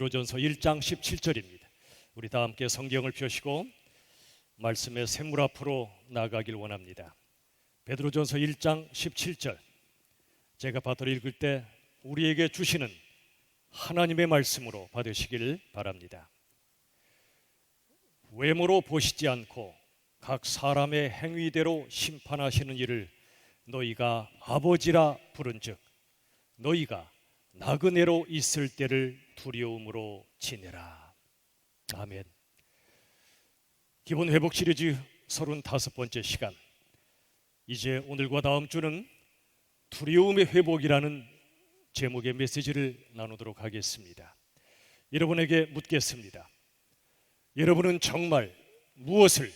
베드로전서 1장 17절입니다. 우리 다 함께 성경을 펴시고 말씀의 샘물 앞으로 나가길 원합니다. 베드로전서 1장 17절, 제가 받들어 읽을 때 우리에게 주시는 하나님의 말씀으로 받으시길 바랍니다. 외모로 보시지 않고 각 사람의 행위대로 심판하시는 이를 너희가 아버지라 부른즉 너희가 나그네로 있을 때를 두려움으로 지내라. 아멘. 기본 회복 시리즈 35번째 시간, 이제 오늘과 다음 주는 두려움의 회복이라는 제목의 메시지를 나누도록 하겠습니다. 여러분에게 묻겠습니다. 여러분은 정말 무엇을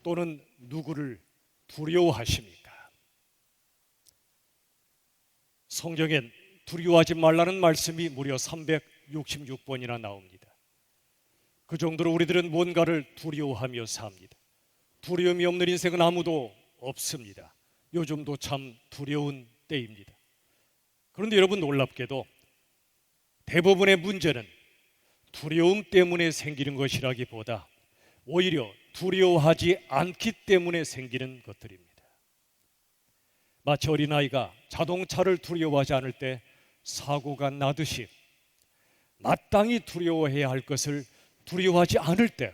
또는 누구를 두려워하십니까? 성경엔 두려워하지 말라는 말씀이 무려 366번이나 나옵니다. 그 정도로 우리들은 뭔가를 두려워하며 삽니다. 두려움이 없는 인생은 아무도 없습니다. 요즘도 참 두려운 때입니다. 그런데 여러분, 놀랍게도 대부분의 문제는 두려움 때문에 생기는 것이라기보다 오히려 두려워하지 않기 때문에 생기는 것들입니다. 마치 어린아이가 자동차를 두려워하지 않을 때 사고가 나듯이 마땅히 두려워해야 할 것을 두려워하지 않을 때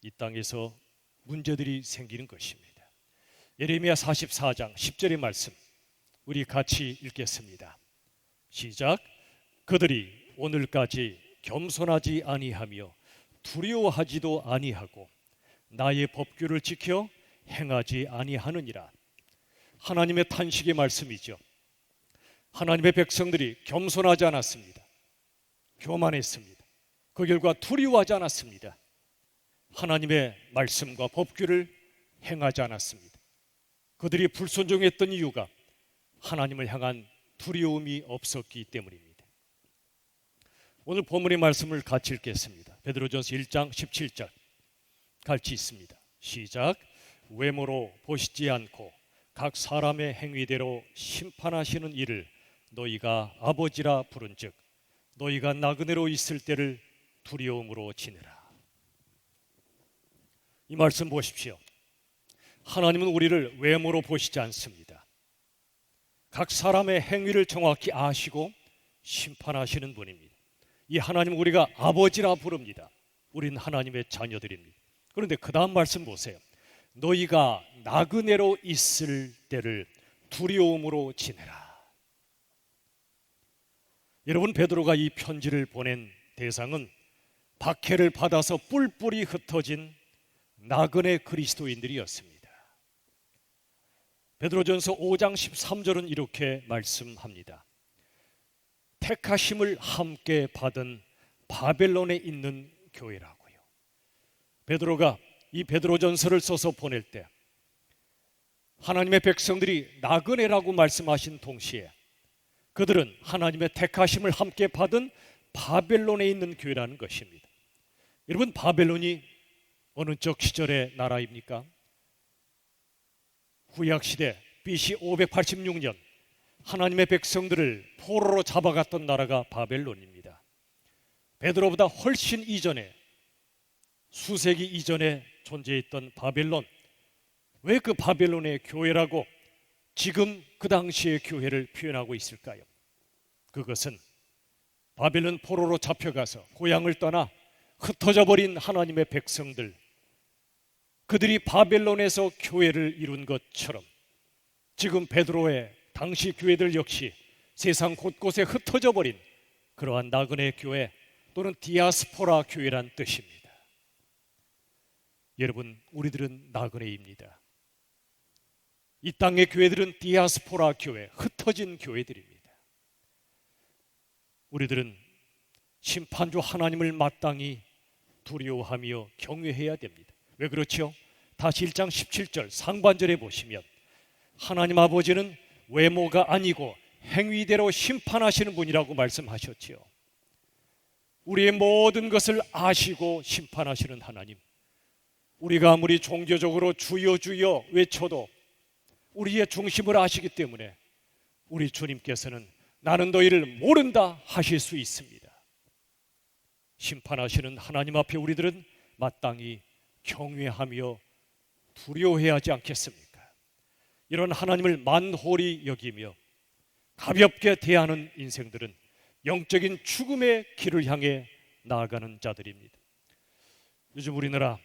이 땅에서 문제들이 생기는 것입니다. 예레미야 44장 10절의 말씀, 우리 같이 읽겠습니다. 시작. 그들이 오늘까지 겸손하지 아니하며 두려워하지도 아니하고 나의 법규를 지켜 행하지 아니하느니라. 하나님의 탄식의 말씀이죠. 하나님의 백성들이 겸손하지 않았습니다. 교만했습니다. 그 결과 두려워하지 않았습니다. 하나님의 말씀과 법규를 행하지 않았습니다. 그들이 불순종했던 이유가 하나님을 향한 두려움이 없었기 때문입니다. 오늘 본문의 말씀을 같이 읽겠습니다. 베드로전서 1장 17절 같이 있습니다. 시작. 외모로 보시지 않고 각 사람의 행위대로 심판하시는 이를 너희가 아버지라 부른즉 너희가 나그네로 있을 때를 두려움으로 지내라. 이 말씀 보십시오. 하나님은 우리를 외모로 보시지 않습니다. 각 사람의 행위를 정확히 아시고 심판하시는 분입니다. 이 하나님 우리가 아버지라 부릅니다. 우린 하나님의 자녀들입니다. 그런데 그 다음 말씀 보세요. 너희가 나그네로 있을 때를 두려움으로 지내라. 여러분, 베드로가 이 편지를 보낸 대상은 박해를 받아서 뿔뿔이 흩어진 나그네 그리스도인들이었습니다. 베드로전서 5장 13절은 이렇게 말씀합니다. 택하심을 함께 받은 바벨론에 있는 교회라고요. 베드로가 이 베드로전서를 써서 보낼 때 하나님의 백성들이 나그네라고 말씀하신 동시에 그들은 하나님의 택하심을 함께 받은 바벨론에 있는 교회라는 것입니다. 여러분, 바벨론이 어느 적 시절의 나라입니까? 구약시대 BC 586년 하나님의 백성들을 포로로 잡아갔던 나라가 바벨론입니다. 베드로보다 훨씬 이전에, 수세기 이전에 존재했던 바벨론, 왜 그 바벨론의 교회라고 지금 그 당시의 교회를 표현하고 있을까요? 그것은 바벨론 포로로 잡혀가서 고향을 떠나 흩어져 버린 하나님의 백성들, 그들이 바벨론에서 교회를 이룬 것처럼 지금 베드로의 당시 교회들 역시 세상 곳곳에 흩어져 버린 그러한 나그네 교회 또는 디아스포라 교회란 뜻입니다. 여러분, 우리들은 나그네입니다. 이 땅의 교회들은 디아스포라 교회, 흩어진 교회들입니다. 우리들은 심판주 하나님을 마땅히 두려워하며 경외해야 됩니다. 왜 그렇죠? 다시 1장 17절 상반절에 보시면 하나님 아버지는 외모가 아니고 행위대로 심판하시는 분이라고 말씀하셨지요. 우리의 모든 것을 아시고 심판하시는 하나님, 우리가 아무리 종교적으로 주여 주여 외쳐도 우리의 중심을 아시기 때문에 우리 주님께서는 나는 너희를 모른다 하실 수 있습니다. 심판하시는 하나님 앞에 우리들은 마땅히 경외하며 두려워해야 하지 않겠습니까? 이런 하나님을 만홀히 여기며 가볍게 대하는 인생들은 영적인 죽음의 길을 향해 나아가는 자들입니다. 요즘 우리나라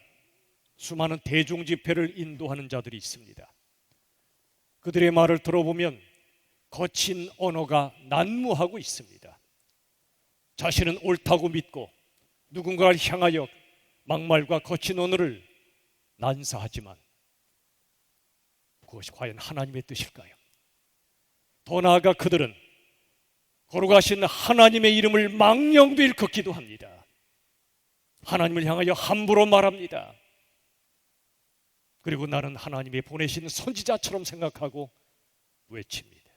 수많은 대중 집회를 인도하는 자들이 있습니다. 그들의 말을 들어보면 거친 언어가 난무하고 있습니다. 자신은 옳다고 믿고 누군가를 향하여 막말과 거친 언어를 난사하지만 그것이 과연 하나님의 뜻일까요? 더 나아가 그들은 거룩하신 하나님의 이름을 망령도 일컫기도 합니다. 하나님을 향하여 함부로 말합니다. 그리고 나는 하나님이 보내신 선지자처럼 생각하고 외칩니다.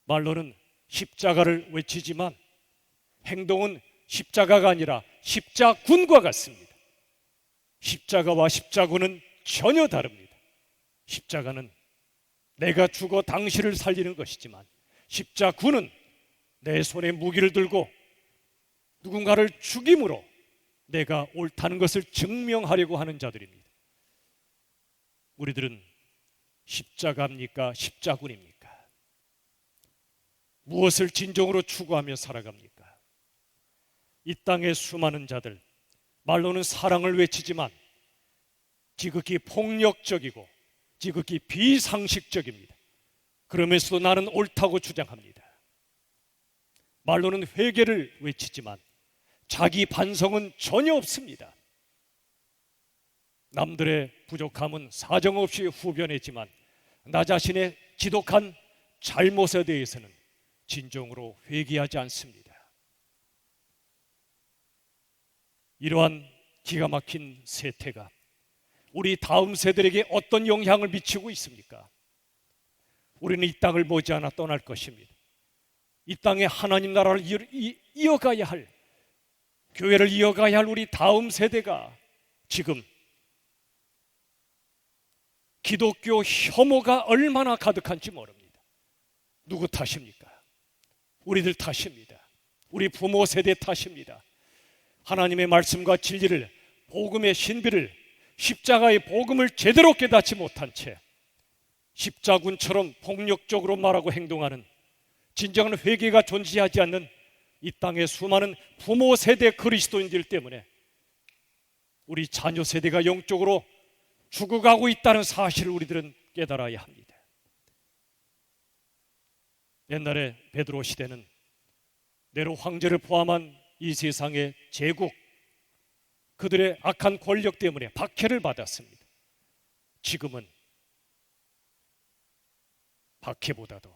말로는 십자가를 외치지만 행동은 십자가가 아니라 십자군과 같습니다. 십자가와 십자군은 전혀 다릅니다. 십자가는 내가 죽어 당신을 살리는 것이지만 십자군은 내 손에 무기를 들고 누군가를 죽임으로 내가 옳다는 것을 증명하려고 하는 자들입니다. 우리들은 십자가입니까? 십자군입니까? 무엇을 진정으로 추구하며 살아갑니까? 이 땅의 수많은 자들, 말로는 사랑을 외치지만 지극히 폭력적이고 지극히 비상식적입니다. 그러면서도 나는 옳다고 주장합니다. 말로는 회개를 외치지만 자기 반성은 전혀 없습니다. 남들의 부족함은 사정없이 후벼내지만 나 자신의 지독한 잘못에 대해서는 진정으로 회개하지 않습니다. 이러한 기가 막힌 세태가 우리 다음 세대에게 어떤 영향을 미치고 있습니까? 우리는 이 땅을 머지않아 떠날 것입니다. 이 땅에 하나님 나라를 이어가야 할, 교회를 이어가야 할 우리 다음 세대가 지금 기독교 혐오가 얼마나 가득한지 모릅니다. 누구 탓입니까? 우리들 탓입니다. 우리 부모 세대 탓입니다. 하나님의 말씀과 진리를, 복음의 신비를, 십자가의 복음을 제대로 깨닫지 못한 채 십자군처럼 폭력적으로 말하고 행동하는, 진정한 회개가 존재하지 않는 이 땅의 수많은 부모 세대 그리스도인들 때문에 우리 자녀 세대가 영적으로 죽어가고 있다는 사실을 우리들은 깨달아야 합니다. 옛날에 베드로 시대는 네로 황제를 포함한 이 세상의 제국, 그들의 악한 권력 때문에 박해를 받았습니다. 지금은 박해보다도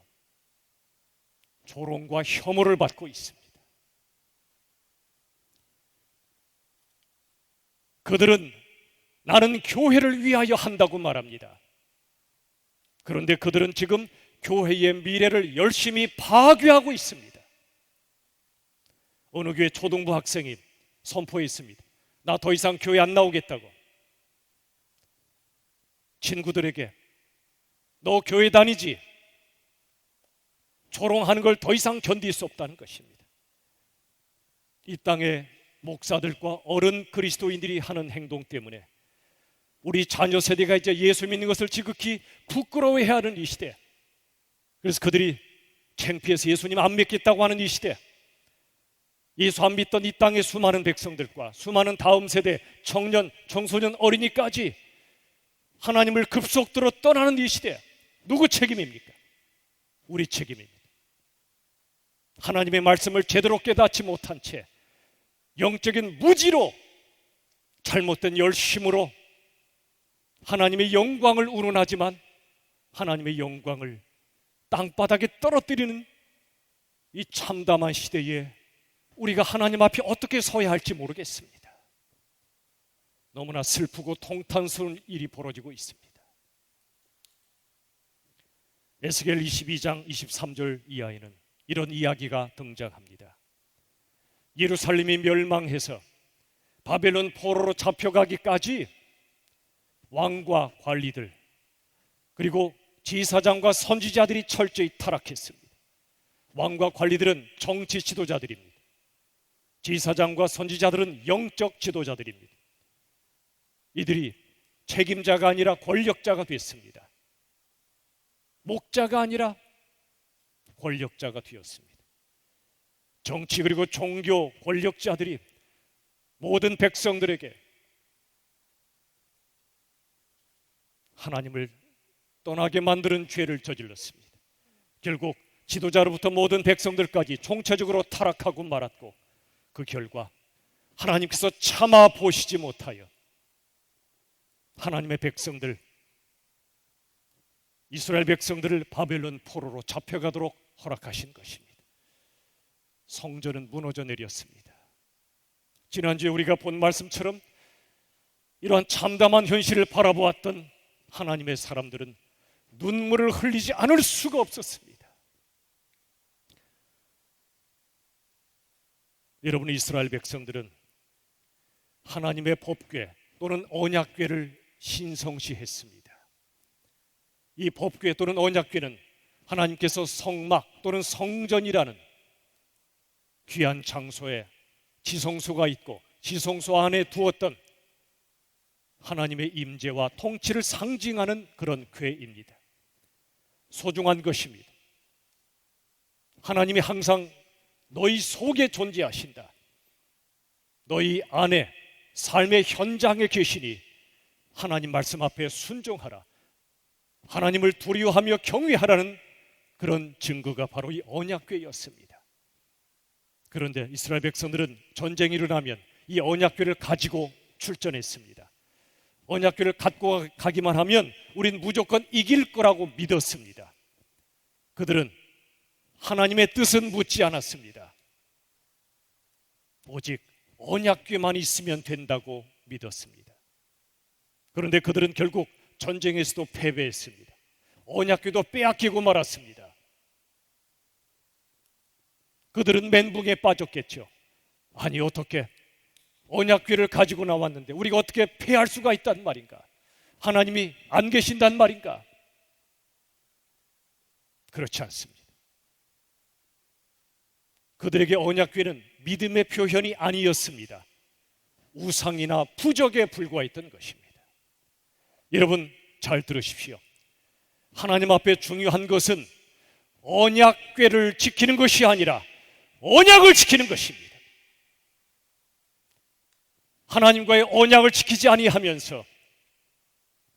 조롱과 혐오를 받고 있습니다. 그들은 나는 교회를 위하여 한다고 말합니다. 그런데 그들은 지금 교회의 미래를 열심히 파괴하고 있습니다. 어느 교회 초등부 학생이 선포했습니다. 나 더 이상 교회 안 나오겠다고. 친구들에게 너 교회 다니지? 조롱하는 걸 더 이상 견딜 수 없다는 것입니다. 이 땅의 목사들과 어른 그리스도인들이 하는 행동 때문에 우리 자녀 세대가 이제 예수 믿는 것을 지극히 부끄러워해야 하는 이 시대, 그래서 그들이 창피해서 예수님 안 믿겠다고 하는 이 시대, 예수 안 믿던 이 땅의 수많은 백성들과 수많은 다음 세대 청년, 청소년, 어린이까지 하나님을 급속도로 떠나는 이 시대, 누구 책임입니까? 우리 책임입니다. 하나님의 말씀을 제대로 깨닫지 못한 채 영적인 무지로, 잘못된 열심으로 하나님의 영광을 운운하지만 하나님의 영광을 땅바닥에 떨어뜨리는 이 참담한 시대에 우리가 하나님 앞에 어떻게 서야 할지 모르겠습니다. 너무나 슬프고 통탄스러운 일이 벌어지고 있습니다. 에스겔 22장 23절 이하에는 이런 이야기가 등장합니다. 예루살렘이 멸망해서 바벨론 포로로 잡혀가기까지 왕과 관리들, 그리고 제사장과 선지자들이 철저히 타락했습니다. 왕과 관리들은 정치 지도자들입니다. 제사장과 선지자들은 영적 지도자들입니다. 이들이 책임자가 아니라 권력자가 됐습니다. 목자가 아니라 권력자가 되었습니다. 정치 그리고 종교 권력자들이 모든 백성들에게 하나님을 떠나게 만드는 죄를 저질렀습니다. 결국 지도자로부터 모든 백성들까지 총체적으로 타락하고 말았고, 그 결과 하나님께서 참아 보시지 못하여 하나님의 백성들, 이스라엘 백성들을 바벨론 포로로 잡혀가도록 허락하신 것입니다. 성전은 무너져 내렸습니다. 지난주에 우리가 본 말씀처럼 이러한 참담한 현실을 바라보았던 하나님의 사람들은 눈물을 흘리지 않을 수가 없었습니다. 여러분, 이스라엘 백성들은 하나님의 법궤 또는 언약궤를 신성시했습니다. 이 법궤 또는 언약궤는 하나님께서 성막 또는 성전이라는 귀한 장소에 지성소가 있고 지성소 안에 두었던 하나님의 임재와 통치를 상징하는 그런 궤입니다. 소중한 것입니다. 하나님이 항상 너희 속에 존재하신다. 너희 안에 삶의 현장에 계시니 하나님 말씀 앞에 순종하라. 하나님을 두려워하며 경외하라는 그런 증거가 바로 이 언약궤였습니다. 그런데 이스라엘 백성들은 전쟁이 일어나면 이 언약궤를 가지고 출전했습니다. 언약궤를 갖고 가기만 하면 우린 무조건 이길 거라고 믿었습니다. 그들은 하나님의 뜻은 묻지 않았습니다. 오직 언약궤만 있으면 된다고 믿었습니다. 그런데 그들은 결국 전쟁에서도 패배했습니다. 언약궤도 빼앗기고 말았습니다. 그들은 멘붕에 빠졌겠죠. 아니, 어떻게 언약궤를 가지고 나왔는데 우리가 어떻게 패할 수가 있단 말인가? 하나님이 안 계신단 말인가? 그렇지 않습니다. 그들에게 언약궤는 믿음의 표현이 아니었습니다. 우상이나 부적에 불과했던 것입니다. 여러분, 잘 들으십시오. 하나님 앞에 중요한 것은 언약궤를 지키는 것이 아니라 언약을 지키는 것입니다. 하나님과의 언약을 지키지 아니하면서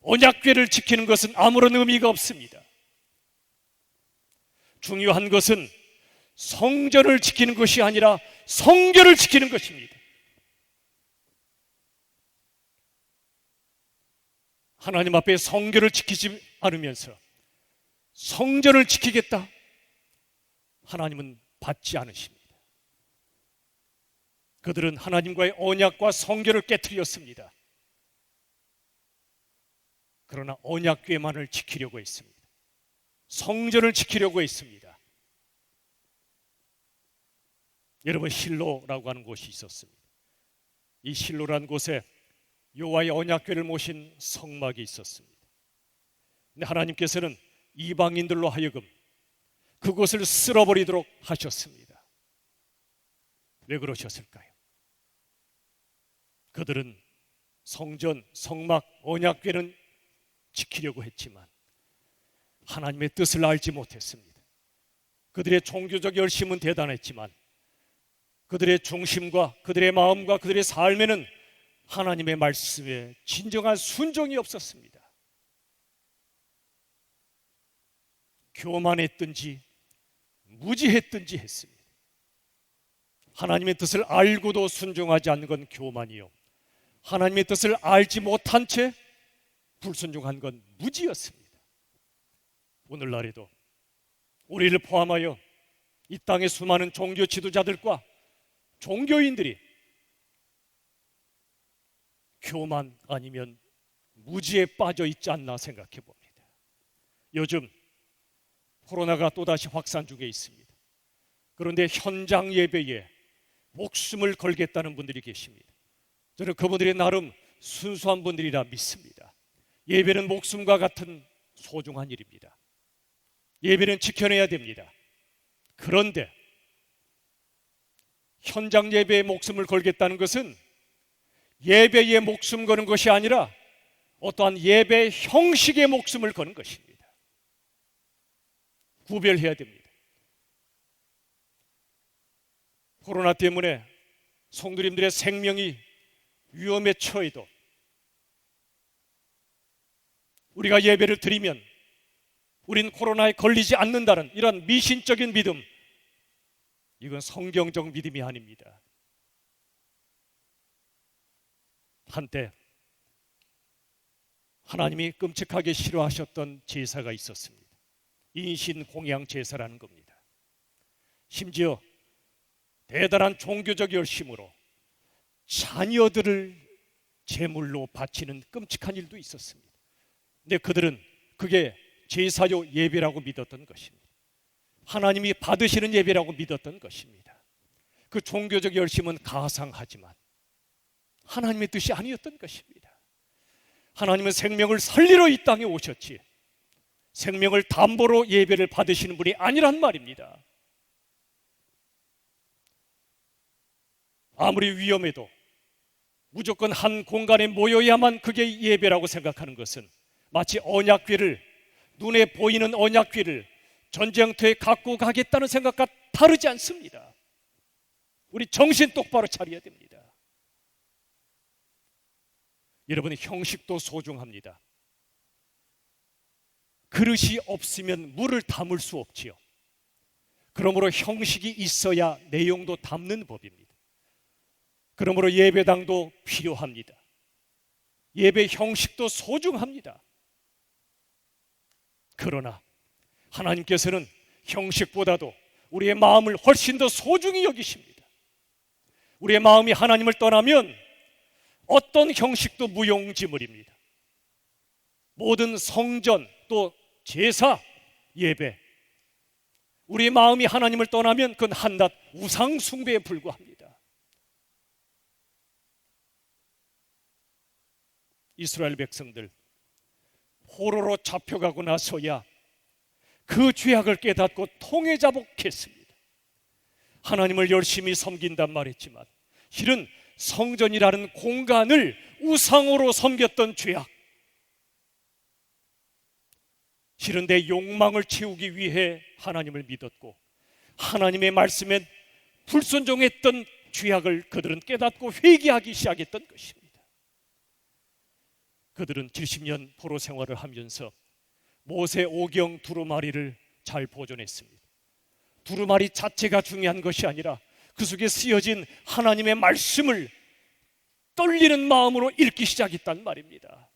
언약궤를 지키는 것은 아무런 의미가 없습니다. 중요한 것은 성전을 지키는 것이 아니라 성결을 지키는 것입니다. 하나님 앞에 성결을 지키지 않으면서 성전을 지키겠다, 하나님은 받지 않으십니다. 그들은 하나님과의 언약과 성결을 깨트렸습니다. 그러나 언약궤만을 지키려고 했습니다. 성전을 지키려고 했습니다. 여러분, 실로라고 하는 곳이 있었습니다. 이 실로라는 곳에 여호와의 언약궤를 모신 성막이 있었습니다. 근데 하나님께서는 이방인들로 하여금 그곳을 쓸어버리도록 하셨습니다. 왜 그러셨을까요? 그들은 성전, 성막, 언약궤는 지키려고 했지만 하나님의 뜻을 알지 못했습니다. 그들의 종교적 열심은 대단했지만 그들의 중심과 그들의 마음과 그들의 삶에는 하나님의 말씀에 진정한 순종이 없었습니다. 교만했든지 무지했든지 했습니다. 하나님의 뜻을 알고도 순종하지 않는 건 교만이요, 하나님의 뜻을 알지 못한 채 불순종한 건 무지였습니다. 오늘날에도 우리를 포함하여 이 땅의 수많은 종교 지도자들과 종교인들이 교만 아니면 무지에 빠져 있지 않나 생각해 봅니다. 요즘 코로나가 또다시 확산 중에 있습니다. 그런데 현장 예배에 목숨을 걸겠다는 분들이 계십니다. 저는 그분들이 나름 순수한 분들이라 믿습니다. 예배는 목숨과 같은 소중한 일입니다. 예배는 지켜내야 됩니다. 그런데 현장 예배에 목숨을 걸겠다는 것은 예배에 목숨 거는 것이 아니라 어떠한 예배 형식에 목숨을 거는 것입니다. 구별해야 됩니다. 코로나 때문에 성도님들의 생명이 위험에 처해도 우리가 예배를 드리면 우린 코로나에 걸리지 않는다는 이런 미신적인 믿음, 이건 성경적 믿음이 아닙니다. 한때 하나님이 끔찍하게 싫어하셨던 제사가 있었습니다. 인신 공양 제사라는 겁니다. 심지어 대단한 종교적 열심으로 자녀들을 제물로 바치는 끔찍한 일도 있었습니다. 근데 그들은 그게 제사요 예배라고 믿었던 것입니다. 하나님이 받으시는 예배라고 믿었던 것입니다. 그 종교적 열심은 가상하지만 하나님의 뜻이 아니었던 것입니다. 하나님은 생명을 살리러 이 땅에 오셨지 생명을 담보로 예배를 받으시는 분이 아니란 말입니다. 아무리 위험해도 무조건 한 공간에 모여야만 그게 예배라고 생각하는 것은 마치 언약궤를, 눈에 보이는 언약궤를 전쟁터에 갖고 가겠다는 생각과 다르지 않습니다. 우리 정신 똑바로 차려야 됩니다. 여러분, 형식도 소중합니다. 그릇이 없으면 물을 담을 수 없지요. 그러므로 형식이 있어야 내용도 담는 법입니다. 그러므로 예배당도 필요합니다. 예배 형식도 소중합니다. 그러나 하나님께서는 형식보다도 우리의 마음을 훨씬 더 소중히 여기십니다. 우리의 마음이 하나님을 떠나면 어떤 형식도 무용지물입니다. 모든 성전 또 제사, 예배, 우리의 마음이 하나님을 떠나면 그건 한낱 우상 숭배에 불과합니다. 이스라엘 백성들 포로로 잡혀가고 나서야 그 죄악을 깨닫고 통회자복했습니다. 하나님을 열심히 섬긴단 말했지만 실은 성전이라는 공간을 우상으로 섬겼던 죄악, 실은 내 욕망을 채우기 위해 하나님을 믿었고 하나님의 말씀에 불순종했던 죄악을 그들은 깨닫고 회개하기 시작했던 것입니다. 그들은 70년 포로 생활을 하면서 모세 오경 두루마리를 잘 보존했습니다. 두루마리 자체가 중요한 것이 아니라 그 속에 쓰여진 하나님의 말씀을 떨리는 마음으로 읽기 시작했단 말입니다.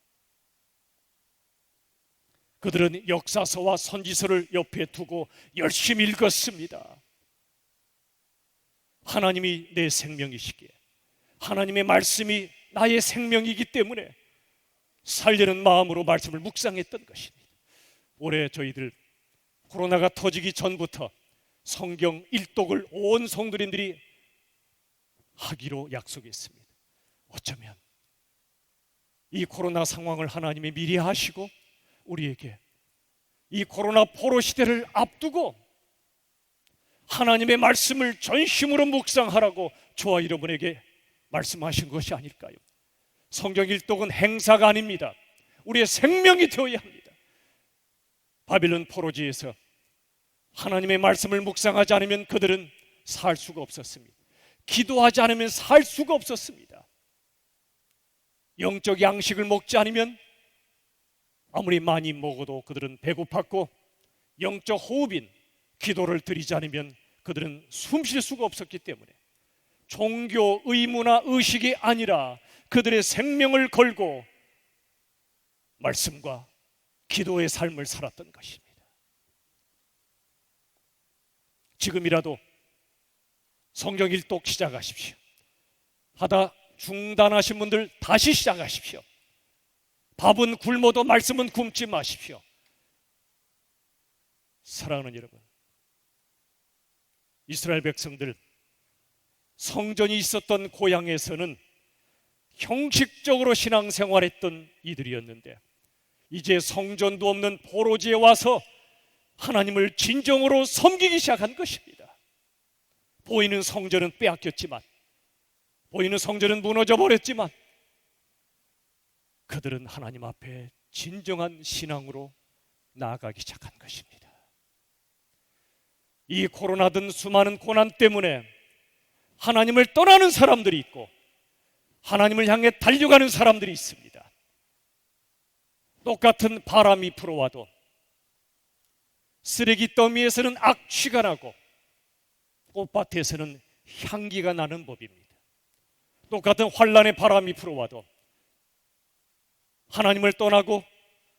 그들은 역사서와 선지서를 옆에 두고 열심히 읽었습니다. 하나님이 내 생명이시기에 하나님의 말씀이 나의 생명이기 때문에 살리는 마음으로 말씀을 묵상했던 것입니다. 올해 저희들 코로나가 터지기 전부터 성경 일독을 온 성도님들이 하기로 약속했습니다. 어쩌면 이 코로나 상황을 하나님이 미리 아시고 우리에게 이 코로나 포로 시대를 앞두고 하나님의 말씀을 전심으로 묵상하라고 저와 여러분에게 말씀하신 것이 아닐까요? 성경 일독은 행사가 아닙니다. 우리의 생명이 되어야 합니다. 바빌론 포로지에서 하나님의 말씀을 묵상하지 않으면 그들은 살 수가 없었습니다. 기도하지 않으면 살 수가 없었습니다. 영적 양식을 먹지 않으면 아무리 많이 먹어도 그들은 배고팠고 영적 호흡인 기도를 드리지 않으면 그들은 숨 쉴 수가 없었기 때문에 종교 의무나 의식이 아니라 그들의 생명을 걸고 말씀과 기도의 삶을 살았던 것입니다. 지금이라도 성경 일독 시작하십시오. 하다 중단하신 분들 다시 시작하십시오. 밥은 굶어도 말씀은 굶지 마십시오. 사랑하는 여러분, 이스라엘 백성들 성전이 있었던 고향에서는 형식적으로 신앙생활했던 이들이었는데 이제 성전도 없는 포로지에 와서 하나님을 진정으로 섬기기 시작한 것입니다. 보이는 성전은 빼앗겼지만, 보이는 성전은 무너져 버렸지만, 그들은 하나님 앞에 진정한 신앙으로 나아가기 시작한 것입니다. 이 코로나 등 수많은 고난 때문에 하나님을 떠나는 사람들이 있고 하나님을 향해 달려가는 사람들이 있습니다. 똑같은 바람이 불어와도 쓰레기 더미에서는 악취가 나고 꽃밭에서는 향기가 나는 법입니다. 똑같은 환난의 바람이 불어와도 하나님을 떠나고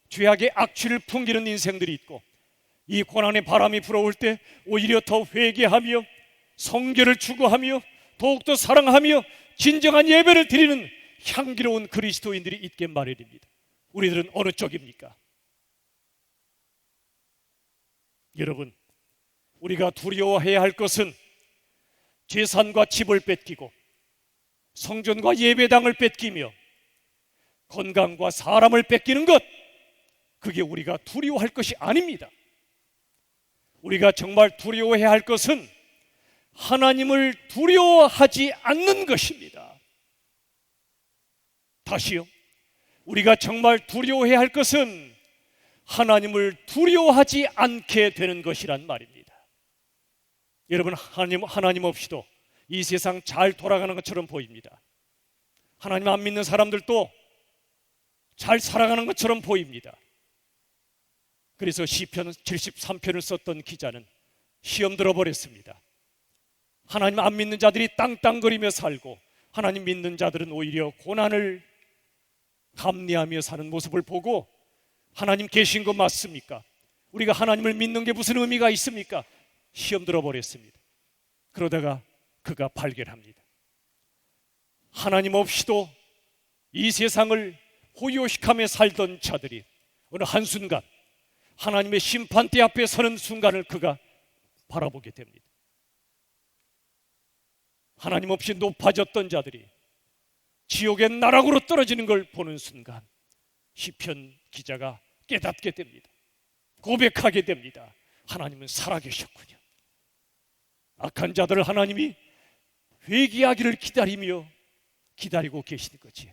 죄악의 악취를 풍기는 인생들이 있고, 이 고난의 바람이 불어올 때 오히려 더 회개하며 성결을 추구하며 더욱더 사랑하며 진정한 예배를 드리는 향기로운 그리스도인들이 있게 마련입니다. 우리들은 어느 쪽입니까? 여러분, 우리가 두려워해야 할 것은 재산과 집을 뺏기고 성전과 예배당을 뺏기며 건강과 사람을 뺏기는 것, 그게 우리가 두려워할 것이 아닙니다. 우리가 정말 두려워해야 할 것은 하나님을 두려워하지 않는 것입니다. 다시요, 우리가 정말 두려워해야 할 것은 하나님을 두려워하지 않게 되는 것이란 말입니다. 여러분, 하나님 없이도 이 세상 잘 돌아가는 것처럼 보입니다. 하나님 안 믿는 사람들도 잘 살아가는 것처럼 보입니다. 그래서 시편 73편을 썼던 기자는 시험 들어버렸습니다. 하나님 안 믿는 자들이 땅땅거리며 살고 하나님 믿는 자들은 오히려 고난을 감내하며 사는 모습을 보고, 하나님 계신 거 맞습니까? 우리가 하나님을 믿는 게 무슨 의미가 있습니까? 시험 들어버렸습니다. 그러다가 그가 발견합니다. 하나님 없이도 이 세상을 호요식하며 살던 자들이 어느 한순간 하나님의 심판대 앞에 서는 순간을 그가 바라보게 됩니다. 하나님 없이 높아졌던 자들이 지옥의 나락으로 떨어지는 걸 보는 순간 시편 기자가 깨닫게 됩니다. 고백하게 됩니다. 하나님은 살아계셨군요. 악한 자들을 하나님이 회개하기를 기다리고 계시는 거지,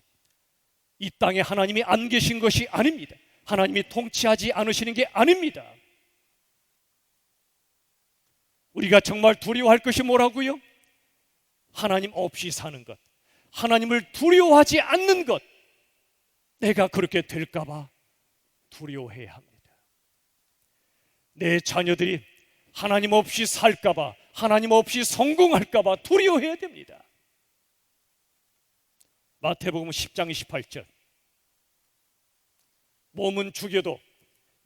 이 땅에 하나님이 안 계신 것이 아닙니다. 하나님이 통치하지 않으시는 게 아닙니다. 우리가 정말 두려워할 것이 뭐라고요? 하나님 없이 사는 것, 하나님을 두려워하지 않는 것. 내가 그렇게 될까 봐 두려워해야 합니다. 내 자녀들이 하나님 없이 살까 봐, 하나님 없이 성공할까 봐 두려워해야 됩니다. 마태복음 10장 28절, 몸은 죽여도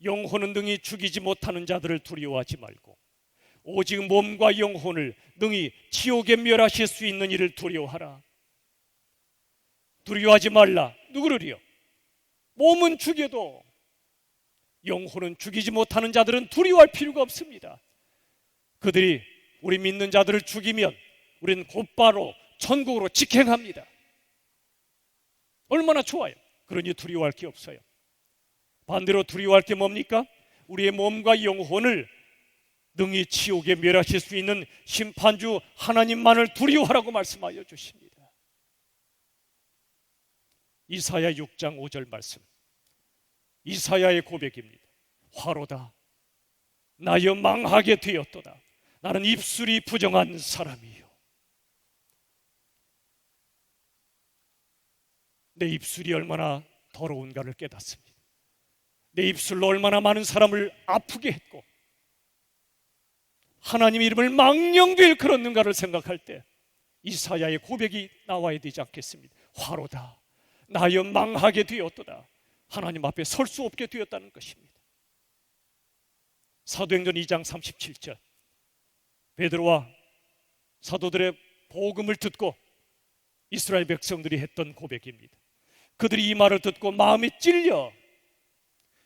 영혼은 능히 죽이지 못하는 자들을 두려워하지 말고 오직 몸과 영혼을 능히 지옥에 멸하실 수 있는 이를 두려워하라. 두려워하지 말라. 누구를요? 몸은 죽여도 영혼은 죽이지 못하는 자들은 두려워할 필요가 없습니다. 그들이 우리 믿는 자들을 죽이면 우리는 곧바로 천국으로 직행합니다. 얼마나 좋아요. 그러니 두려워할 게 없어요. 반대로 두려워할 게 뭡니까? 우리의 몸과 영혼을 능히 지옥에 멸하실 수 있는 심판주 하나님만을 두려워하라고 말씀하여 주십니다. 이사야 6장 5절 말씀, 이사야의 고백입니다. 화로다, 나여 망하게 되었도다. 나는 입술이 부정한 사람이요. 내 입술이 얼마나 더러운가를 깨닫습니다. 내 입술로 얼마나 많은 사람을 아프게 했고 하나님 이름을 망령되이 걸었는가를 생각할 때 이사야의 고백이 나와야 되지 않겠습니까? 화로다, 나여 망하게 되었도다. 하나님 앞에 설 수 없게 되었다는 것입니다. 사도행전 2장 37절, 베드로와 사도들의 복음을 듣고 이스라엘 백성들이 했던 고백입니다. 그들이 이 말을 듣고 마음이 찔려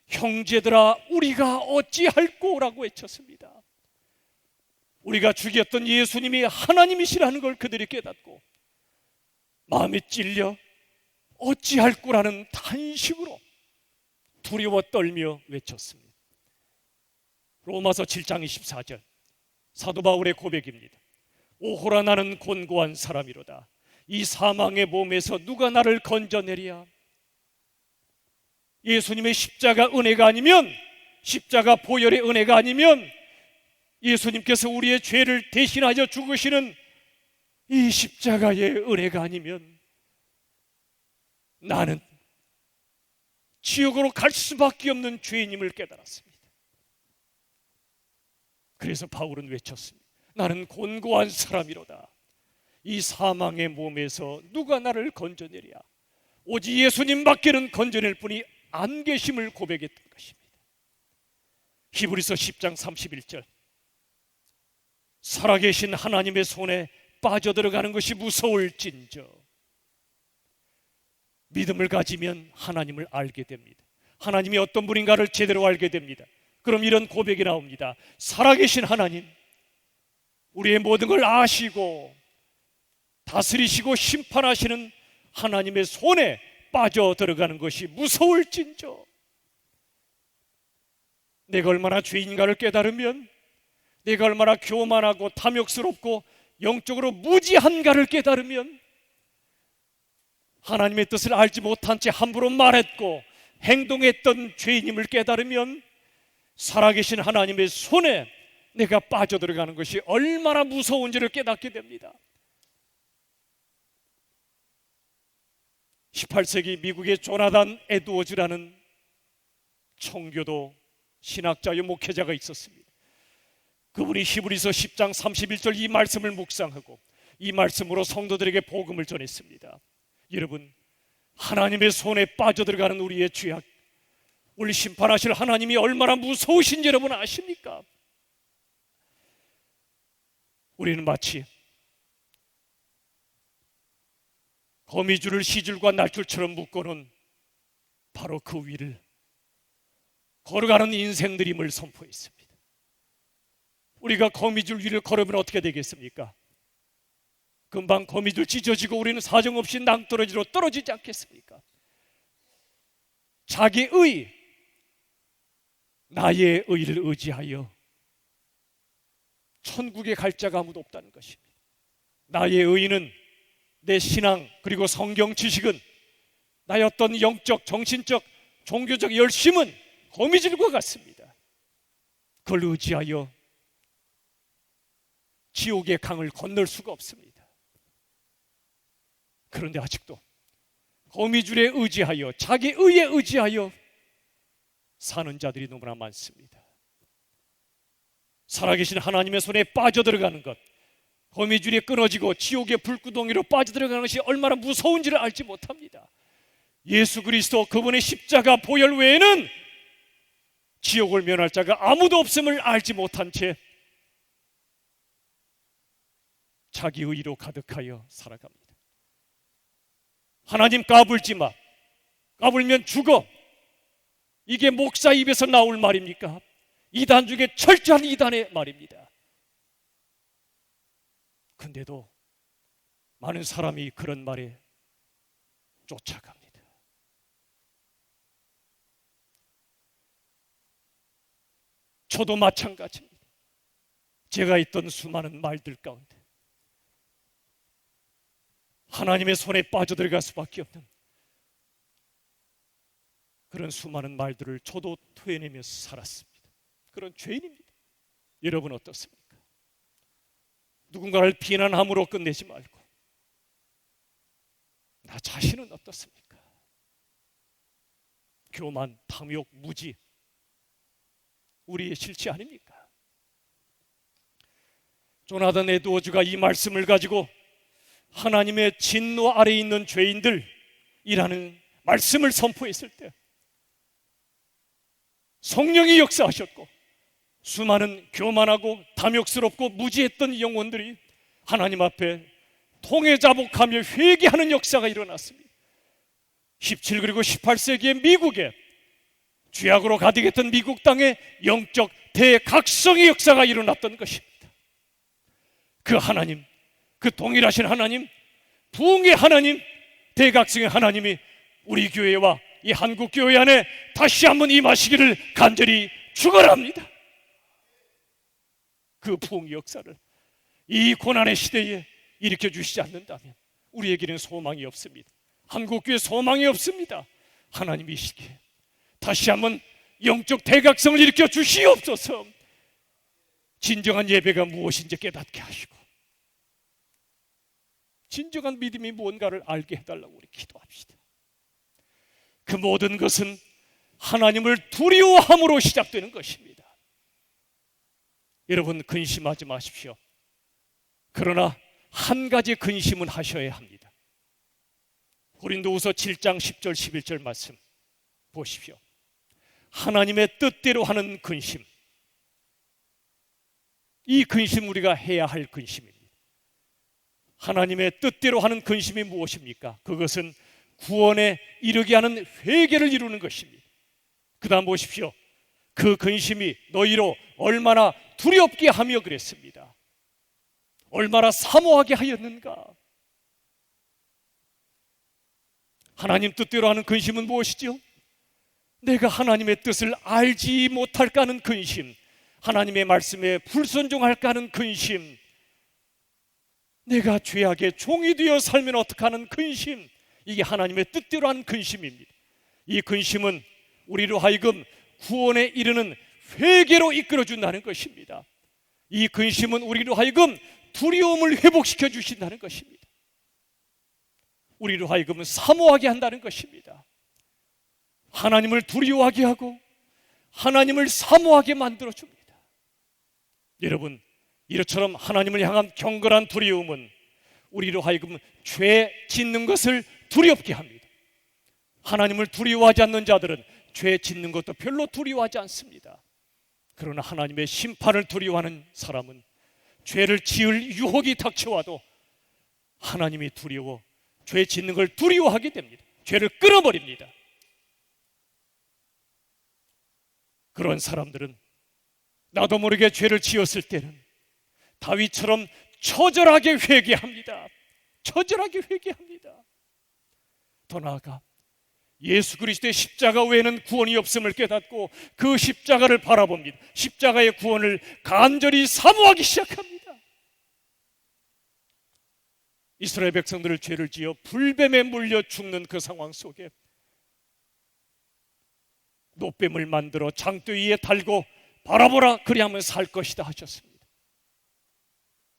형제들아 우리가 어찌할꼬라고 외쳤습니다. 우리가 죽였던 예수님이 하나님이시라는 걸 그들이 깨닫고 마음이 찔려 어찌할꼬라는 탄식으로 두려워 떨며 외쳤습니다. 로마서 7장 24절, 사도 바울의 고백입니다. 오호라 나는 곤고한 사람이로다. 이 사망의 몸에서 누가 나를 건져내리야. 예수님의 십자가 은혜가 아니면, 십자가 보혈의 은혜가 아니면, 예수님께서 우리의 죄를 대신하여 죽으시는 이 십자가의 은혜가 아니면 나는 지옥으로 갈 수밖에 없는 죄인임을 깨달았습니다. 그래서 바울은 외쳤습니다. 나는 곤고한 사람이로다. 이 사망의 몸에서 누가 나를 건져내랴. 오직 예수님밖에는 건져낼 분이 안 계심을 고백했던 것입니다. 히브리서 10장 31절, 살아계신 하나님의 손에 빠져들어가는 것이 무서울진저. 믿음을 가지면 하나님을 알게 됩니다. 하나님이 어떤 분인가를 제대로 알게 됩니다. 그럼 이런 고백이 나옵니다. 살아계신 하나님, 우리의 모든 걸 아시고 다스리시고 심판하시는 하나님의 손에 빠져들어가는 것이 무서울진저. 내가 얼마나 죄인가를 깨달으면, 내가 얼마나 교만하고 탐욕스럽고 영적으로 무지한가를 깨달으면, 하나님의 뜻을 알지 못한 채 함부로 말했고 행동했던 죄인임을 깨달으면 살아계신 하나님의 손에 내가 빠져들어가는 것이 얼마나 무서운지를 깨닫게 됩니다. 18세기 미국의 조나단 에드워즈라는 청교도 신학자요 목회자가 있었습니다. 그분이 히브리서 10장 31절 이 말씀을 묵상하고 이 말씀으로 성도들에게 복음을 전했습니다. 여러분, 하나님의 손에 빠져들어가는 우리의 죄악, 우리 심판하실 하나님이 얼마나 무서우신지 여러분 아십니까? 우리는 마치 거미줄을 시줄과 날줄처럼 묶어놓은 바로 그 위를 걸어가는 인생들임을 선포했습니다. 우리가 거미줄 위를 걸으면 어떻게 되겠습니까? 금방 거미줄 찢어지고 우리는 사정없이 낭떠러지로 떨어지지 않겠습니까? 자기의, 나의 의를 의지하여 천국에 갈 자가 아무도 없다는 것입니다. 나의 의는 내 신앙 그리고 성경 지식은, 나의 어떤 영적, 정신적, 종교적 열심은 거미줄과 같습니다. 그걸 의지하여 지옥의 강을 건널 수가 없습니다. 그런데 아직도 거미줄에 의지하여, 자기 의에 의지하여 사는 자들이 너무나 많습니다. 살아계신 하나님의 손에 빠져들어가는 것, 거미줄이 끊어지고 지옥의 불구덩이로 빠져들어가는 것이 얼마나 무서운지를 알지 못합니다. 예수 그리스도 그분의 십자가 보혈 외에는 지옥을 면할 자가 아무도 없음을 알지 못한 채 자기 의로 가득하여 살아갑니다. 하나님 까불지 마, 까불면 죽어, 이게 목사 입에서 나올 말입니까? 이단 중에 철저한 이단의 말입니다. 근데도 많은 사람이 그런 말에 쫓아갑니다. 저도 마찬가지입니다. 제가 있던 수많은 말들 가운데 하나님의 손에 빠져들어갈 수밖에 없는 그런 수많은 말들을 저도 토해내면서 살았습니다. 그런 죄인입니다. 여러분 어떻습니까? 누군가를 비난함으로 끝내지 말고 나 자신은 어떻습니까? 교만, 탐욕, 무지, 우리의 실체 아닙니까? 조나단 에드워즈가 이 말씀을 가지고 하나님의 진노 아래에 있는 죄인들이라는 말씀을 선포했을 때 성령이 역사하셨고 수많은 교만하고 탐욕스럽고 무지했던 영혼들이 하나님 앞에 통회자복하며 회개하는 역사가 일어났습니다. 17 그리고 18세기의 미국에, 죄악으로 가득했던 미국 땅에 영적 대각성의 역사가 일어났던 것입니다. 그 하나님, 그 동일하신 하나님, 부흥의 하나님, 대각성의 하나님이 우리 교회와 이 한국 교회 안에 다시 한번 임하시기를 간절히 축원합니다. 그 부흥의 역사를 이 고난의 시대에 일으켜 주시지 않는다면 우리에게는 소망이 없습니다. 한국교회 소망이 없습니다. 하나님이시기에 다시 한번 영적 대각성을 일으켜 주시옵소서. 진정한 예배가 무엇인지 깨닫게 하시고 진정한 믿음이 뭔가를 알게 해달라고 우리 기도합시다. 그 모든 것은 하나님을 두려워함으로 시작되는 것입니다. 여러분, 근심하지 마십시오. 그러나 한 가지 근심은 하셔야 합니다. 고린도후서 7장 10절 11절 말씀 보십시오. 하나님의 뜻대로 하는 근심, 이 근심 우리가 해야 할 근심입니다. 하나님의 뜻대로 하는 근심이 무엇입니까? 그것은 구원에 이르게 하는 회개를 이루는 것입니다. 그 다음 보십시오. 그 근심이 너희로 얼마나 두렵게 하며 그랬습니다. 얼마나 사모하게 하였는가. 하나님 뜻대로 하는 근심은 무엇이죠? 내가 하나님의 뜻을 알지 못할까 하는 근심, 하나님의 말씀에 불순종할까 하는 근심, 내가 죄악의 종이 되어 살면 어떡하는 근심, 이게 하나님의 뜻대로 하는 근심입니다. 이 근심은 우리로 하여금 구원에 이르는 회개로 이끌어준다는 것입니다. 이 근심은 우리로 하여금 두려움을 회복시켜 주신다는 것입니다. 우리로 하여금 사모하게 한다는 것입니다. 하나님을 두려워하게 하고 하나님을 사모하게 만들어줍니다. 여러분, 이처럼 하나님을 향한 경건한 두려움은 우리로 하여금 죄 짓는 것을 두렵게 합니다. 하나님을 두려워하지 않는 자들은 죄 짓는 것도 별로 두려워하지 않습니다. 그러나 하나님의 심판을 두려워하는 사람은 죄를 지을 유혹이 닥쳐와도 하나님이 두려워 죄 짓는 걸 두려워하게 됩니다. 죄를 끊어버립니다. 그런 사람들은 나도 모르게 죄를 지었을 때는 다윗처럼 처절하게 회개합니다. 처절하게 회개합니다. 더 나아가 예수 그리스도의 십자가 외에는 구원이 없음을 깨닫고 그 십자가를 바라봅니다. 십자가의 구원을 간절히 사모하기 시작합니다. 이스라엘 백성들을 죄를 지어 불뱀에 물려 죽는 그 상황 속에 노뱀을 만들어 장대 위에 달고 바라보라, 그리하면 살 것이다 하셨습니다.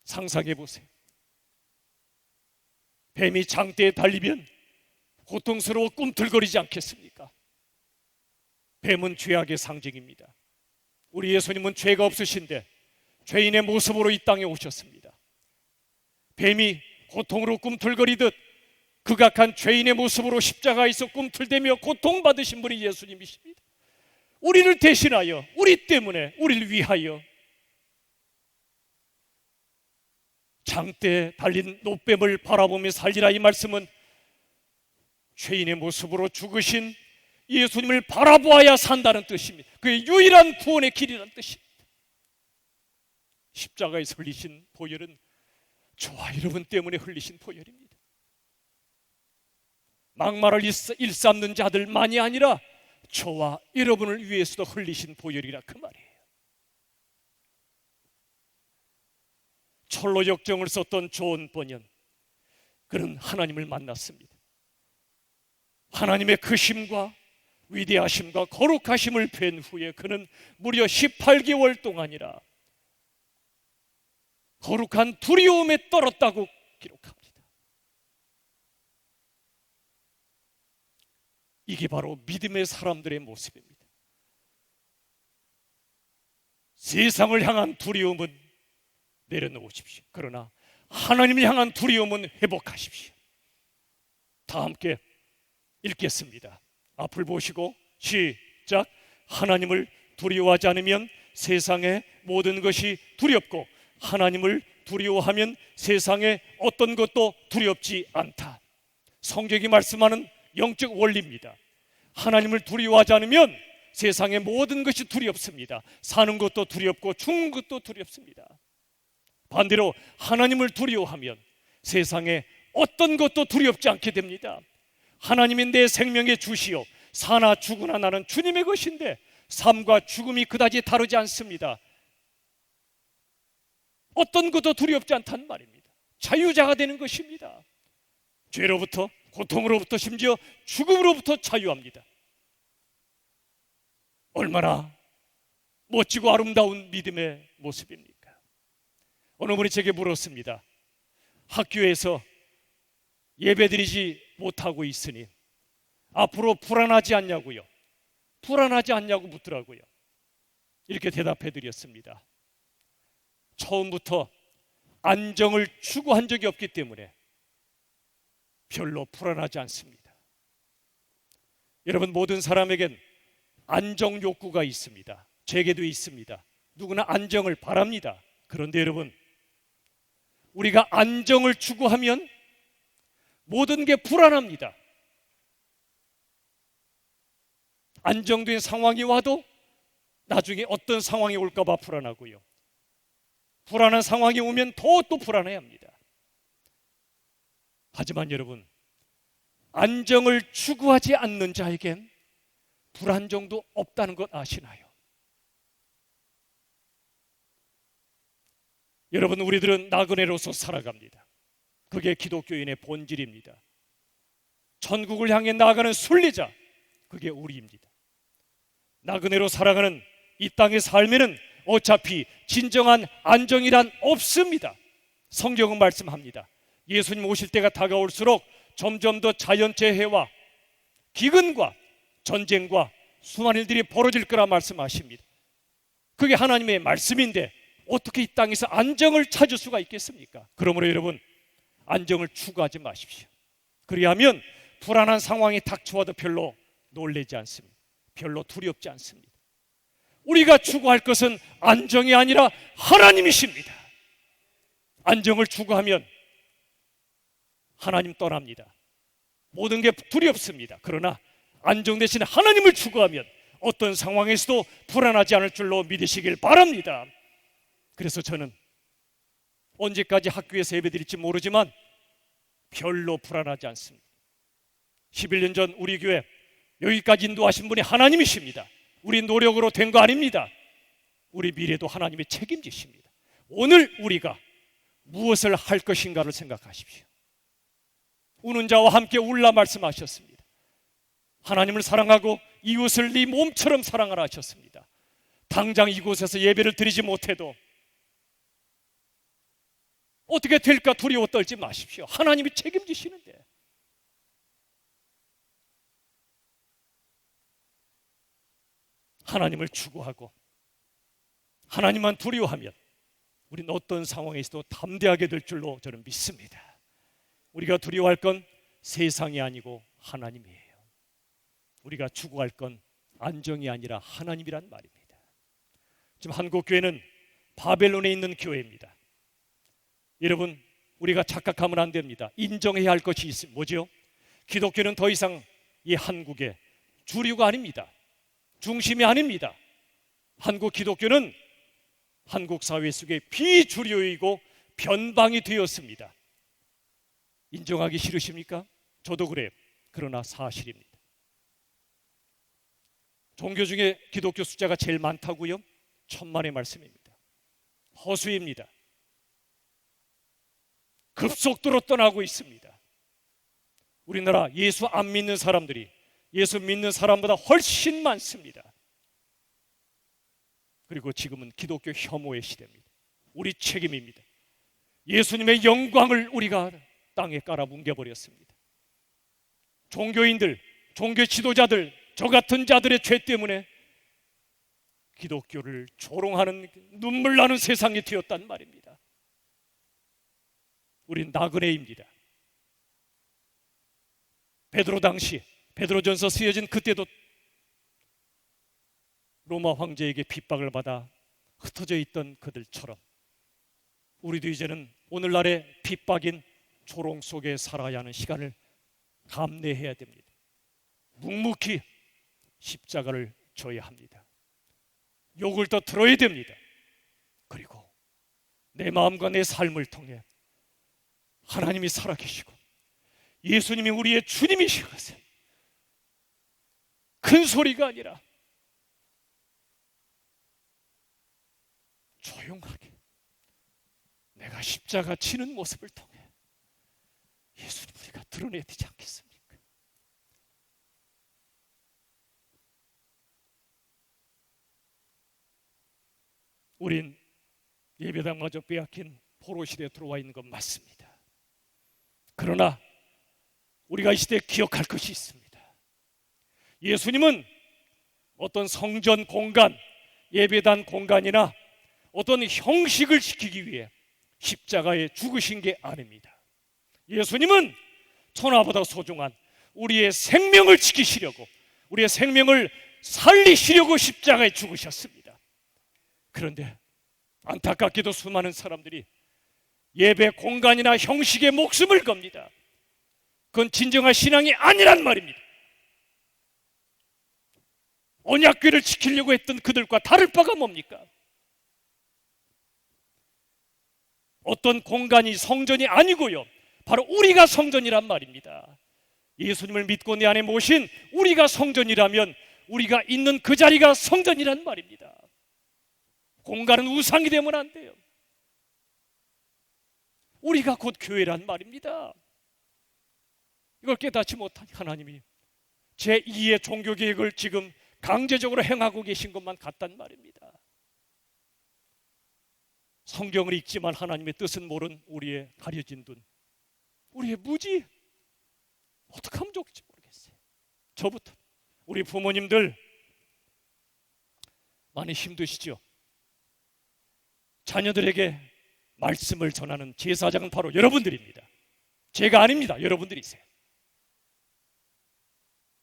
상상해 보세요. 뱀이 장대에 달리면 고통스러워 꿈틀거리지 않겠습니까? 뱀은 죄악의 상징입니다. 우리 예수님은 죄가 없으신데 죄인의 모습으로 이 땅에 오셨습니다. 뱀이 고통으로 꿈틀거리듯 극악한 죄인의 모습으로 십자가에서 꿈틀대며 고통받으신 분이 예수님이십니다. 우리를 대신하여, 우리 때문에, 우리를 위하여 장대에 달린 노뱀을 바라보며 살리라, 이 말씀은 죄인의 모습으로 죽으신 예수님을 바라보아야 산다는 뜻입니다. 그의 유일한 구원의 길이라는 뜻입니다. 십자가에서 흘리신 보혈은 저와 여러분 때문에 흘리신 보혈입니다. 막말을 일삼는 자들만이 아니라 저와 여러분을 위해서도 흘리신 보혈이라, 그 말이에요. 철로 역정을 썼던 존 번연, 그는 하나님을 만났습니다. 하나님의 크심과 위대하심과 거룩하심을 뵌 후에 그는 무려 18개월 동안이라 거룩한 두려움에 떨었다고 기록합니다. 이게 바로 믿음의 사람들의 모습입니다. 세상을 향한 두려움은 내려놓으십시오. 그러나 하나님을 향한 두려움은 회복하십시오. 다 함께 읽겠습니다. 앞을 보시고 시작. 하나님을 두려워하지 않으면 세상의 모든 것이 두렵고 하나님을 두려워하면 세상의 어떤 것도 두렵지 않다. 성경이 말씀하는 영적 원리입니다. 하나님을 두려워하지 않으면 세상의 모든 것이 두렵습니다. 사는 것도 두렵고 죽는 것도 두렵습니다. 반대로 하나님을 두려워하면 세상의 어떤 것도 두렵지 않게 됩니다. 하나님이 내 생명의 주시오, 사나 죽으나 나는 주님의 것인데 삶과 죽음이 그다지 다르지 않습니다. 어떤 것도 두렵지 않단 말입니다. 자유자가 되는 것입니다. 죄로부터, 고통으로부터, 심지어 죽음으로부터 자유합니다. 얼마나 멋지고 아름다운 믿음의 모습입니까? 어느 분이 제게 물었습니다. 학교에서 예배드리지 못하고 있으니 앞으로 불안하지 않냐고요. 불안하지 않냐고 묻더라고요. 이렇게 대답해 드렸습니다. 처음부터 안정을 추구한 적이 없기 때문에 별로 불안하지 않습니다. 여러분, 모든 사람에겐 안정 욕구가 있습니다. 제게도 있습니다. 누구나 안정을 바랍니다. 그런데 여러분, 우리가 안정을 추구하면 모든 게 불안합니다. 안정된 상황이 와도 나중에 어떤 상황이 올까 봐 불안하고요. 불안한 상황이 오면 더 또 불안해야 합니다. 하지만 여러분, 안정을 추구하지 않는 자에겐 불안정도 없다는 것 아시나요? 여러분, 우리들은 나그네로서 살아갑니다. 그게 기독교인의 본질입니다. 천국을 향해 나아가는 순례자, 그게 우리입니다. 나그네로 살아가는 이 땅의 삶에는 어차피 진정한 안정이란 없습니다. 성경은 말씀합니다. 예수님 오실 때가 다가올수록 점점 더 자연재해와 기근과 전쟁과 수많은 일들이 벌어질 거라 말씀하십니다. 그게 하나님의 말씀인데 어떻게 이 땅에서 안정을 찾을 수가 있겠습니까? 그러므로 여러분, 안정을 추구하지 마십시오. 그리하면 불안한 상황이 닥쳐와도 별로 놀라지 않습니다. 별로 두렵지 않습니다. 우리가 추구할 것은 안정이 아니라 하나님이십니다. 안정을 추구하면 하나님 떠납니다. 모든 게 두렵습니다. 그러나 안정 대신 하나님을 추구하면 어떤 상황에서도 불안하지 않을 줄로 믿으시길 바랍니다. 그래서 저는 언제까지 학교에서 예배드릴지 모르지만 별로 불안하지 않습니다. 11년 전 우리 교회 여기까지 인도하신 분이 하나님이십니다. 우리 노력으로 된 거 아닙니다. 우리 미래도 하나님이 책임지십니다. 오늘 우리가 무엇을 할 것인가를 생각하십시오. 우는 자와 함께 울라 말씀하셨습니다. 하나님을 사랑하고 이웃을 네 몸처럼 사랑하라 하셨습니다. 당장 이곳에서 예배를 드리지 못해도 어떻게 될까 두려워 떨지 마십시오. 하나님이 책임지시는데. 하나님을 추구하고 하나님만 두려워하면 우리는 어떤 상황에서도 담대하게 될 줄로 저는 믿습니다. 우리가 두려워할 건 세상이 아니고 하나님이에요. 우리가 추구할 건 안정이 아니라 하나님이란 말입니다. 지금 한국교회는 바벨론에 있는 교회입니다. 여러분, 우리가 착각하면 안 됩니다. 인정해야 할 것이 있습니다. 뭐죠? 기독교는 더 이상 이 한국의 주류가 아닙니다. 중심이 아닙니다. 한국 기독교는 한국 사회 속의 비주류이고 변방이 되었습니다. 인정하기 싫으십니까? 저도 그래요. 그러나 사실입니다. 종교 중에 기독교 숫자가 제일 많다고요? 천만의 말씀입니다. 허수입니다. 급속도로 떠나고 있습니다. 우리나라 예수 안 믿는 사람들이 예수 믿는 사람보다 훨씬 많습니다. 그리고 지금은 기독교 혐오의 시대입니다. 우리 책임입니다. 예수님의 영광을 우리가 땅에 깔아 뭉개버렸습니다. 종교인들, 종교 지도자들, 저 같은 자들의 죄 때문에 기독교를 조롱하는 눈물 나는 세상이 되었단 말입니다. 우린 나그네입니다. 베드로 당시 베드로전서 쓰여진 그때도 로마 황제에게 핍박을 받아 흩어져 있던 그들처럼 우리도 이제는 오늘날의 핍박인 조롱 속에 살아야 하는 시간을 감내해야 됩니다. 묵묵히 십자가를 져야 합니다. 욕을 더 들어야 됩니다. 그리고 내 마음과 내 삶을 통해 하나님이 살아계시고 예수님이 우리의 주님이신 것을 큰 소리가 아니라 조용하게 내가 십자가 치는 모습을 통해 예수님 우리가 드러내야 되지 않겠습니까? 우린 예배당마저 빼앗긴 포로 시대에 들어와 있는 건 맞습니다. 그러나 우리가 이 시대에 기억할 것이 있습니다. 예수님은 어떤 성전 공간, 예배당 공간이나 어떤 형식을 지키기 위해 십자가에 죽으신 게 아닙니다. 예수님은 천하보다 소중한 우리의 생명을 지키시려고, 우리의 생명을 살리시려고 십자가에 죽으셨습니다. 그런데 안타깝게도 수많은 사람들이 예배 공간이나 형식에 목숨을 겁니다. 그건 진정한 신앙이 아니란 말입니다. 언약궤를 지키려고 했던 그들과 다를 바가 뭡니까? 어떤 공간이 성전이 아니고요, 바로 우리가 성전이란 말입니다. 예수님을 믿고 내 안에 모신 우리가 성전이라면 우리가 있는 그 자리가 성전이란 말입니다. 공간은 우상이 되면 안 돼요. 우리가 곧 교회란 말입니다. 이걸 깨닫지 못한 하나님이 제2의 종교개혁을 지금 강제적으로 행하고 계신 것만 같단 말입니다. 성경을 읽지만 하나님의 뜻은 모른 우리의 가려진 눈, 우리의 무지, 어떻게 하면 좋을지 모르겠어요. 저부터 우리 부모님들 많이 힘드시죠? 자녀들에게 말씀을 전하는 제사장은 바로 여러분들입니다. 제가 아닙니다. 여러분들이세요.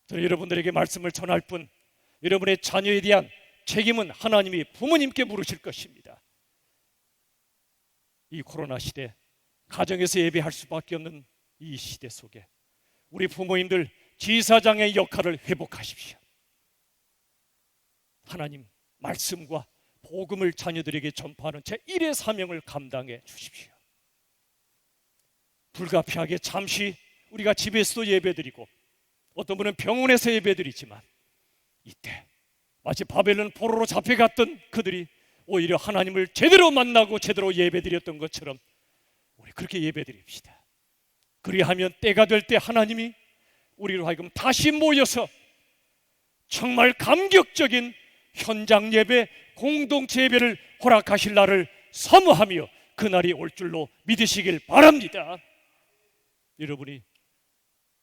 저는 여러분들에게 말씀을 전할 뿐, 여러분의 자녀에 대한 책임은 하나님이 부모님께 물으실 것입니다. 이 코로나 시대, 가정에서 예배할 수밖에 없는 이 시대 속에 우리 부모님들 제사장의 역할을 회복하십시오. 하나님 말씀과 복음을 자녀들에게 전파하는 제1의 사명을 감당해 주십시오. 불가피하게 잠시 우리가 집에서도 예배드리고 어떤 분은 병원에서 예배드리지만, 이때 마치 바벨론 포로로 잡혀갔던 그들이 오히려 하나님을 제대로 만나고 제대로 예배드렸던 것처럼 우리 그렇게 예배드립시다. 그리하면 때가 될 때 하나님이 우리로 하여금 다시 모여서 정말 감격적인 현장 예배, 공동체 예배를 허락하실 날을 사모하며 그날이 올 줄로 믿으시길 바랍니다. 여러분이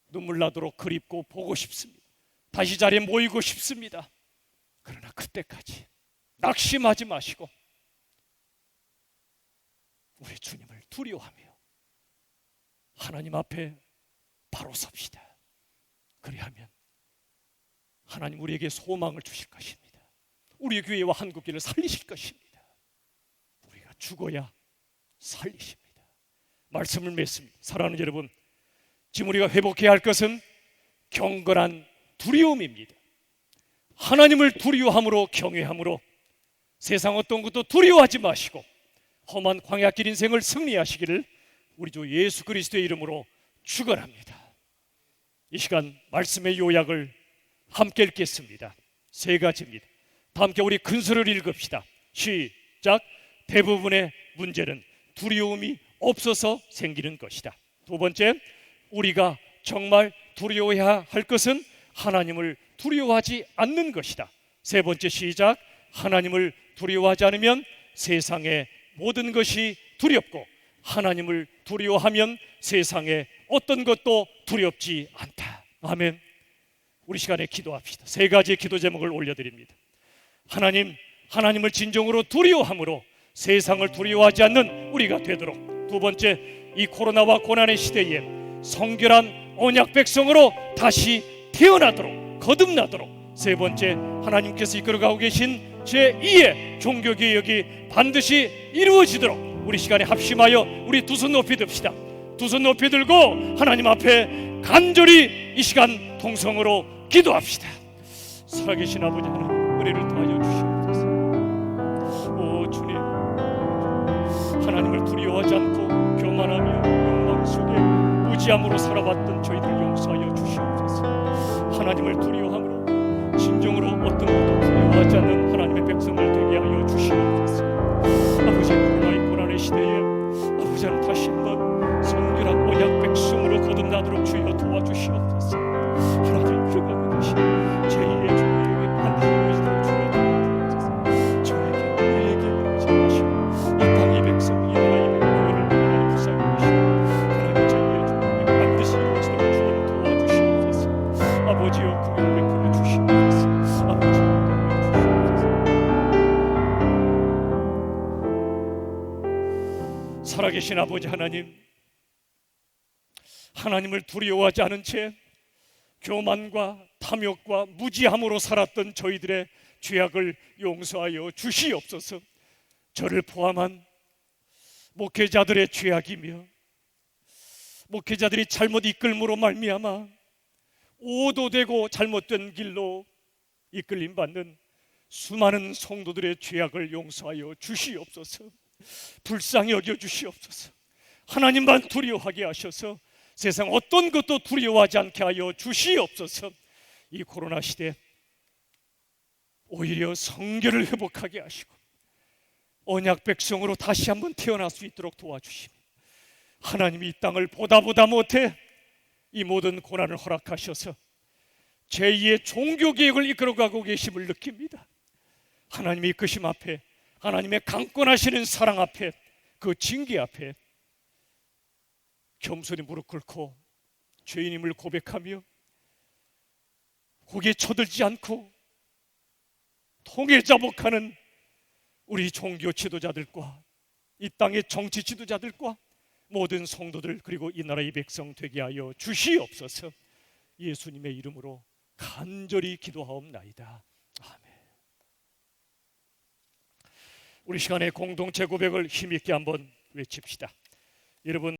눈물 나도록 그립고 보고 싶습니다. 다시 자리에 모이고 싶습니다. 그러나 그때까지 낙심하지 마시고 우리 주님을 두려워하며 하나님 앞에 바로 섭시다. 그리하면 하나님 우리에게 소망을 주실 것입니다. 우리 교회와 한국교회를 살리실 것입니다. 우리가 죽어야 살리십니다. 말씀을 맺습니다. 사랑하는 여러분, 지금 우리가 회복해야 할 것은 경건한 두려움입니다. 하나님을 두려워함으로, 경외함으로 세상 어떤 것도 두려워하지 마시고 험한 광야길 인생을 승리하시기를 우리 주 예수 그리스도의 이름으로 축원합니다. 이 시간 말씀의 요약을 함께 읽겠습니다. 세 가지입니다. 다 함께 우리 근서를 읽읍시다. 시작. 대부분의 문제는 두려움이 없어서 생기는 것이다. 두 번째, 우리가 정말 두려워해야 할 것은 하나님을 두려워하지 않는 것이다. 세 번째, 시작. 하나님을 두려워하지 않으면 세상의 모든 것이 두렵고 하나님을 두려워하면 세상의 어떤 것도 두렵지 않다. 아멘. 우리 시간에 기도합시다. 세 가지의 기도 제목을 올려드립니다. 하나님, 하나님을 진정으로 두려워함으로 세상을 두려워하지 않는 우리가 되도록. 두 번째, 이 코로나와 고난의 시대에 성결한 언약 백성으로 다시 태어나도록, 거듭나도록. 세 번째, 하나님께서 이끌어가고 계신 제2의 종교개혁이 반드시 이루어지도록 우리 시간에 합심하여 우리 두 손 높이 듭시다. 두 손 높이 들고 하나님 앞에 간절히 이 시간 통성으로 기도합시다. 살아계신 아버지 하나님, 은혜를 더하여 주시옵소서. 오 주님, 하나님을 두려워하지 않고 교만하며 욕망 속에 무지함으로 살아왔던 저희들 용서하여 주시옵소서. 하나님을 두려워함으로 진정으로 어떤 것도 두려워하지 않는 하나님의 백성을 되게 하여 주시옵소서. 아버지, 코로나의 고난의 시대에 아버지 하나님 다시 한번 성결한 언약 백성으로 거듭나도록 주여 도와주시옵소서. 하나님 그러고 계신 제2의 종교에 반드시 이루어지도록 주여 도와주옵소서. 저에게 우리에게 이루어지게 하시고 이 땅의 백성 이 나라의 백성을 하나님 불쌍히 계시고 하나님 제2의 종교에 반드시 이루어지도록 주님 도와주시옵소서. 아버지여 긍휼을 베풀어 주시옵소서. 아버지 살아계신 아버지 하나님, 하나님을 두려워하지 않은 채 교만과 탐욕과 무지함으로 살았던 저희들의 죄악을 용서하여 주시옵소서. 저를 포함한 목회자들의 죄악이며 목회자들이 잘못 이끌므로 말미암아 오도되고 잘못된 길로 이끌림 받는 수많은 성도들의 죄악을 용서하여 주시옵소서. 불쌍히 여겨 주시옵소서. 하나님만 두려워하게 하셔서 세상 어떤 것도 두려워하지 않게 하여 주시옵소서. 이 코로나 시대 오히려 성결을 회복하게 하시고 언약 백성으로 다시 한번 태어날 수 있도록 도와주시며 하나님이 이 땅을 보다 못해 이 모든 고난을 허락하셔서 제2의 종교개혁을 이끌어가고 계심을 느낍니다. 하나님의 이끄심 앞에, 하나님의 강권하시는 사랑 앞에, 그 징계 앞에 겸손히 무릎 꿇고 죄인임을 고백하며 고개 쳐들지 않고 통일자복하는 우리 종교 지도자들과 이 땅의 정치 지도자들과 모든 성도들 그리고 이 나라의 백성 되게 하여 주시옵소서. 예수님의 이름으로 간절히 기도하옵나이다. 아멘. 우리 시간에 공동체 고백을 힘있게 한번 외칩시다. 여러분